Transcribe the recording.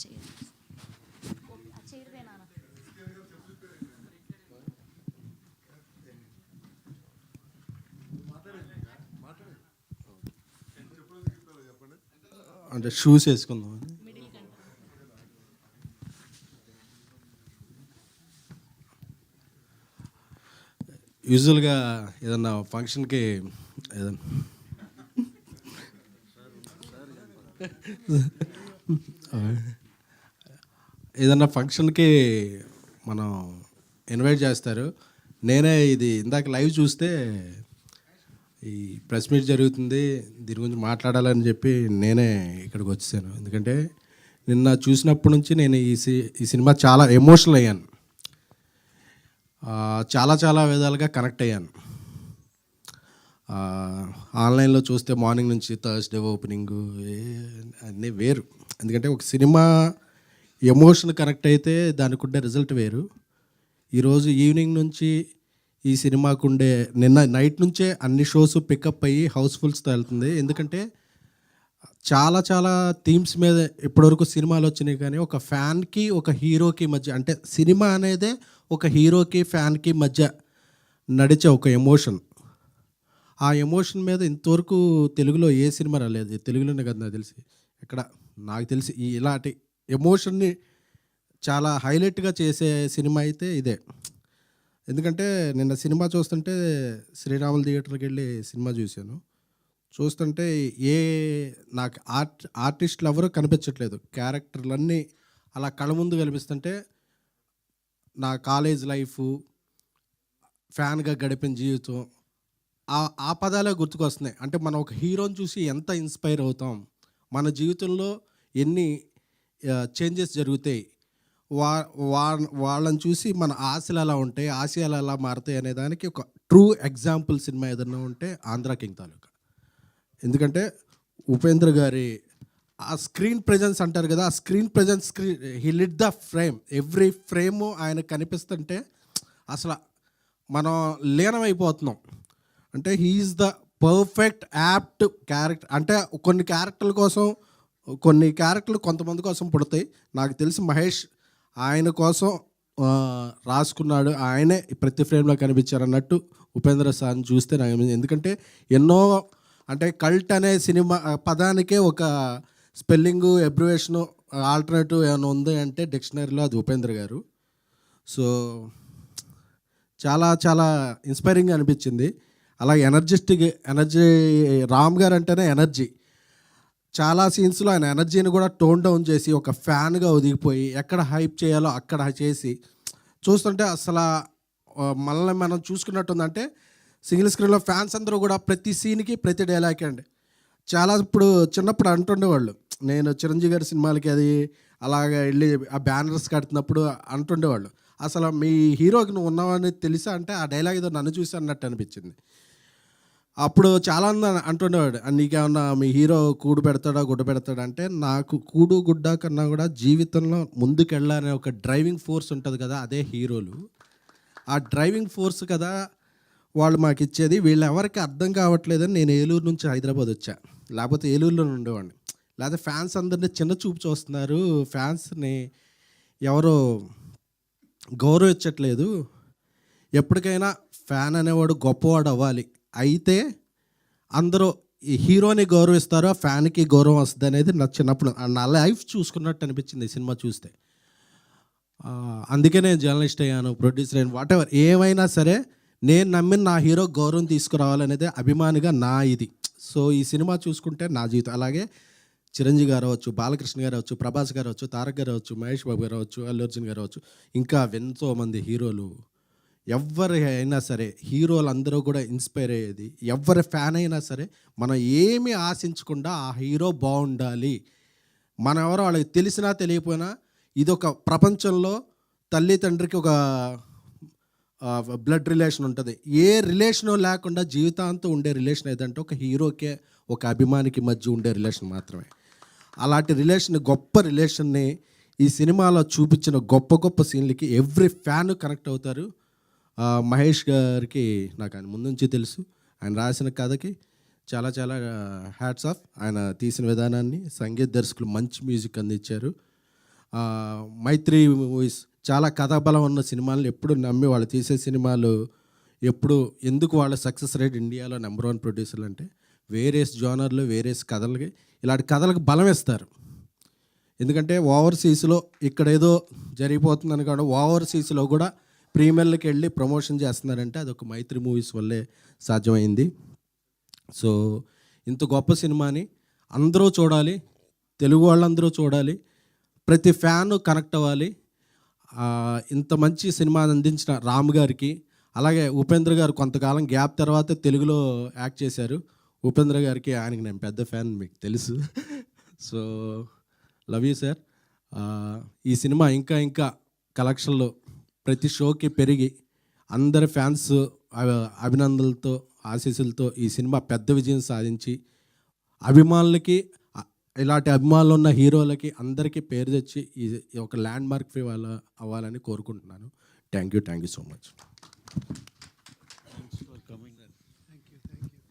Chair okay, ఆ chair వేనా? అంటే shoes వేసుకుందాం. మిడిల్ కంటే యూజువల్గా ఏదన్నా ఫంక్షన్కి ఏదన్నా ఏదన్నా ఫంక్షన్కి మనం ఇన్వైట్ చేస్తారు. నేనే ఇది ఇందాక లైవ్ చూస్తే ఈ ప్రెస్ మీట్ జరుగుతుంది, దీని గురించి మాట్లాడాలని చెప్పి నేనే ఇక్కడికి వచ్చేసాను. ఎందుకంటే నిన్న చూసినప్పటి నుంచి నేను ఈ సినిమా చాలా ఎమోషనల్ అయ్యాను. చాలా చాలా విధాలుగా కనెక్ట్ అయ్యాను. ఆన్లైన్లో చూస్తే మార్నింగ్ నుంచి థర్స్డే ఓపెనింగ్ అన్నీ వేరు. ఎందుకంటే ఒక సినిమా ఎమోషన్ కనెక్ట్ అయితే దానికి ఉండే రిజల్ట్ వేరు. ఈరోజు ఈవినింగ్ నుంచి ఈ సినిమాకు ఉండే నిన్న నైట్ నుంచే అన్ని షోస్ పికప్ అయ్యి హౌస్ఫుల్స్తో వెళ్తుంది. ఎందుకంటే చాలా చాలా థీమ్స్ మీద ఇప్పటివరకు సినిమాలు వచ్చినాయి, కానీ ఒక ఫ్యాన్కి ఒక హీరోకి మధ్య, అంటే సినిమా అనేదే ఒక హీరోకి ఫ్యాన్కి మధ్య నడిచే ఒక ఎమోషన్. ఆ ఎమోషన్ మీద ఇంతవరకు తెలుగులో ఏ సినిమా రాలేదు. తెలుగులోనే కదా నాకు తెలిసి, నాకు తెలిసి ఇలాంటి ఎమోషన్ని చాలా హైలైట్గా చేసే సినిమా అయితే ఇదే. ఎందుకంటే నిన్న సినిమా చూస్తుంటే శ్రీరాములు థియేటర్కి వెళ్ళి సినిమా చూస్తుంటే నాకు ఆర్టిస్టులు ఎవరూ కనిపించట్లేదు. క్యారెక్టర్లన్నీ అలా కళ్ళ ముందు కనిపిస్తుంటే నా కాలేజ్ లైఫ్, ఫ్యాన్గా గడిపిన జీవితం, ఆ పదాలే గుర్తుకొస్తున్నాయి. అంటే మనం ఒక హీరోని చూసి ఎంత ఇన్స్పైర్ అవుతాం, మన జీవితంలో ఎన్ని చేంజెస్ జరుగుతాయి, వాళ్ళని చూసి మన ఆశలు ఎలా ఉంటాయి, ఆశయాలు ఎలా మారుతాయి అనే దానికి ఒక ట్రూ ఎగ్జాంపుల్ సినిమా ఏదన్నా ఉంటే ఆంధ్ర కింగ్ తాలూకా. ఎందుకంటే ఉపేంద్ర గారి ఆ స్క్రీన్ ప్రెజెన్స్ అంటారు కదా, ఆ screen presence, he lit the frame. Every frame ఆయన కనిపిస్తుంటే అసలు మనం లీనమైపోతున్నాం. అంటే he is the perfect apt character. అంటే కొన్ని క్యారెక్టర్లు కొంతమంది కోసం పుడతాయి. నాకు తెలిసి మహేష్ ఆయన కోసం రాసుకున్నాడు, ఆయనే ప్రతి ఫ్రేమ్లో కనిపించారు అన్నట్టు ఉపేంద్ర సార్ని చూస్తే నాకు, ఎందుకంటే ఎన్నో, అంటే కల్ట్ అనే సినిమా పదానికే ఒక స్పెల్లింగు, అబ్రివేషను, ఆల్టర్నేటివ్ ఏమైనా ఉంది అంటే డిక్షనరీలో అది ఉపేంద్ర గారు. సో చాలా చాలా ఇన్స్పైరింగ్గా అనిపించింది. అలాగే ఎనర్జీ రామ్ గారు అంటేనే ఎనర్జీ. చాలా సీన్స్లో ఆయన ఎనర్జీని కూడా టోన్ డౌన్ చేసి ఒక ఫ్యాన్గా ఒదిగిపోయి ఎక్కడ హైప్ చేయాలో అక్కడ చేసి చూస్తుంటే అసలు మనల్ని మనం చూసుకున్నట్టుందంటే సింగిల్ స్క్రీన్లో ఫ్యాన్స్ అందరూ కూడా ప్రతి సీన్కి ప్రతి డైలాగ్కి అండి. చాలా ఇప్పుడు చిన్నప్పుడు అంటుండేవాళ్ళు, నేను చిరంజీవి గారి సినిమాలకి అది అలాగే వెళ్ళి ఆ బ్యానర్స్ కడుతున్నప్పుడు అంటుండేవాళ్ళు, అసలు మీ హీరోకి నువ్వు ఉన్నావని తెలుసా అంటే ఆ డైలాగ్ ఏదో నన్ను చూసి అన్నట్టు అనిపించింది. అప్పుడు చాలామంది అంటుండేవాడు, నీకేమన్నా మీ హీరో కూడు పెడతాడా గుడ్డ పెడతాడా అంటే, నాకు కూడు గుడ్డ కన్నా కూడా జీవితంలో ముందుకెళ్ళాలనే ఒక డ్రైవింగ్ ఫోర్స్ ఉంటుంది కదా, అదే హీరోలు. ఆ డ్రైవింగ్ ఫోర్స్ కదా వాళ్ళు మాకు ఇచ్చేది. వీళ్ళు ఎవరికి అర్థం కావట్లేదని నేను ఏలూరు నుంచి హైదరాబాద్ వచ్చా, లేకపోతే ఏలూరులో ఉండేవాడిని. లేకపోతే ఫ్యాన్స్ అందరినీ చిన్న చూపు చూస్తున్నారు, ఫ్యాన్స్ని ఎవరో గౌరవించట్లేదు. ఎప్పటికైనా ఫ్యాన్ అనేవాడు గొప్పవాడు అవ్వాలి, అయితే అందరూ ఈ హీరోని గౌరవిస్తారో ఫ్యాన్కి గౌరవం వస్తుంది అనేది నా చిన్నప్పుడు నా లైఫ్ చూసుకున్నట్టు అనిపించింది ఈ సినిమా చూస్తే. అందుకే నేను జర్నలిస్ట్ అయ్యాను, ప్రొడ్యూసర్ అయ్యాను, వాట్ ఎవర్. ఏమైనా సరే నేను నమ్మిన నా హీరో గౌరవం తీసుకురావాలనేది అభిమానిగా నా ఇది. సో ఈ సినిమా చూసుకుంటే నా జీవితం. అలాగే చిరంజీవి గారు అవ్వచ్చు, బాలకృష్ణ గారు అవ్వచ్చు, ప్రభాస్ గారు అవ్వచ్చు, తారక్ గారు అవ్వచ్చు, మహేష్ బాబు గారు అవ్వచ్చు, అల్లు అర్జున్ గారు అవ్వచ్చు, ఇంకా ఎంతోమంది హీరోలు. ఎవరి అయినా సరే హీరోలు అందరూ కూడా ఇన్స్పైర్ అయ్యేది. ఎవరి ఫ్యాన్ అయినా సరే మనం ఏమీ ఆశించకుండా ఆ హీరో బాగుండాలి, మనం ఎవరో వాళ్ళకి తెలిసినా తెలియకపోయినా ఇదొక ప్రపంచంలో తల్లి తండ్రికి ఒక బ్లడ్ రిలేషన్ ఉంటుంది. ఏ రిలేషను లేకుండా జీవితాంతం ఉండే రిలేషన్ ఏదంటే ఒక హీరోకే ఒక అభిమానికి మధ్య ఉండే రిలేషన్ మాత్రమే. అలాంటి రిలేషన్, గొప్ప రిలేషన్ని ఈ సినిమాలో చూపించిన గొప్ప గొప్ప సీన్లకి ఎవ్రీ ఫ్యాన్ కనెక్ట్ అవుతారు. మహేష్ గారికి నాకు ఆయన ముందు నుంచి తెలుసు, ఆయన రాసిన కథకి చాలా హ్యాట్స్ ఆఫ్. ఆయన తీసిన విధానాన్ని, సంగీత దర్శకులు మంచి మ్యూజిక్ అందించారు. మైత్రి మూవీస్ చాలా కథాబలం ఉన్న సినిమాలను ఎప్పుడు నమ్మి వాళ్ళు తీసే సినిమాలు ఎప్పుడు ఎందుకు వాళ్ళ సక్సెస్ రేట్ ఇండియాలో నెంబర్ 1 ప్రొడ్యూసర్లు అంటే వేరియస్ జోనర్లు వేరియస్ కథలకి ఇలాంటి కథలకు బలం ఇస్తారు. ఎందుకంటే ఓవర్సీస్లో ఇక్కడ ఏదో జరిగిపోతుందని కాదు, ఓవర్సీస్లో కూడా ప్రీమియర్లకు వెళ్ళి ప్రమోషన్ చేస్తున్నారంటే అదొక మైత్రి మూవీస్ వల్లే సాధ్యమైంది. సో ఇంత గొప్ప సినిమాని అందరూ చూడాలి, తెలుగు వాళ్ళందరూ చూడాలి, ప్రతి ఫ్యాన్ కనెక్ట్ అవ్వాలి. ఇంత మంచి సినిమాని అందించిన రామ్ గారికి, అలాగే ఉపేంద్ర గారు కొంతకాలం గ్యాప్ తర్వాత తెలుగులో యాక్ట్ చేశారు. ఉపేంద్ర గారికి ఆయనకి నేను పెద్ద ఫ్యాన్, మీకు తెలుసు. So love you sir. ఈ సినిమా ఇంకా ఇంకా కలెక్షన్లు ప్రతి షోకి పెరిగి అందరి ఫ్యాన్స్ అభినందనలతో ఆశీస్సులతో ఈ సినిమా పెద్ద విజయం సాధించి అభిమానులకి ఇలాంటి అభిమానులు ఉన్న హీరోలకి అందరికీ పేరు తెచ్చి ఈ ఒక ల్యాండ్ మార్క్ అవ్వాలని కోరుకుంటున్నాను. Thank you so much.